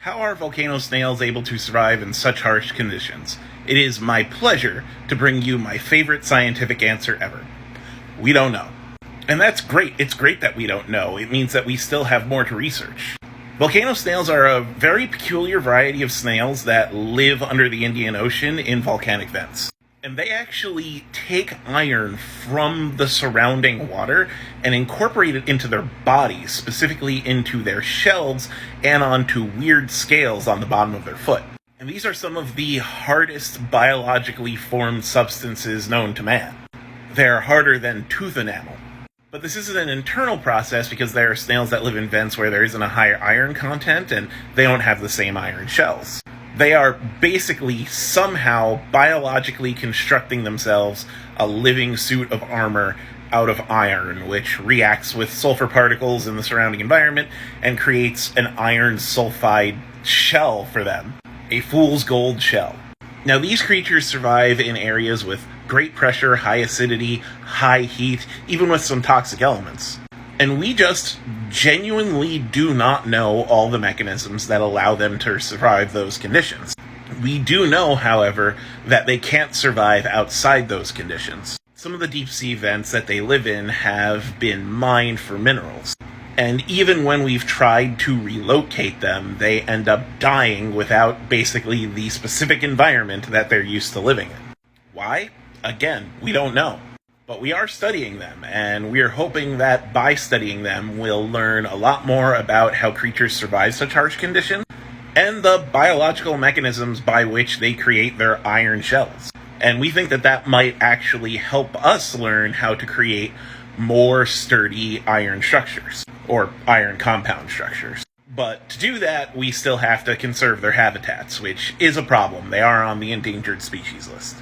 How are volcano snails able to survive in such harsh conditions? It is my pleasure to bring you my favorite scientific answer ever. We don't know. And that's great. It's great that we don't know. It means that we still have more to research. Volcano snails are a very peculiar variety of snails that live under the Indian Ocean in volcanic vents. And they actually take iron from the surrounding water and incorporate it into their bodies, specifically into their shells and onto weird scales on the bottom of their foot. And these are some of the hardest biologically formed substances known to man. They're harder than tooth enamel. But this isn't an internal process because there are snails that live in vents where there isn't a higher iron content and they don't have the same iron shells. They are basically somehow biologically constructing themselves a living suit of armor out of iron, which reacts with sulfur particles in the surrounding environment and creates an iron sulfide shell for them. A fool's gold shell. Now, these creatures survive in areas with great pressure, high acidity, high heat, even with some toxic elements. And we just genuinely do not know all the mechanisms that allow them to survive those conditions. We do know, however, that they can't survive outside those conditions. Some of the deep sea vents that they live in have been mined for minerals. And even when we've tried to relocate them, they end up dying without basically the specific environment that they're used to living in. Why? Again, we don't know. But we are studying them, and we are hoping that by studying them, we'll learn a lot more about how creatures survive such harsh conditions, and the biological mechanisms by which they create their iron shells. And we think that that might actually help us learn how to create more sturdy iron structures, or iron compound structures. But to do that, we still have to conserve their habitats, which is a problem. They are on the endangered species list.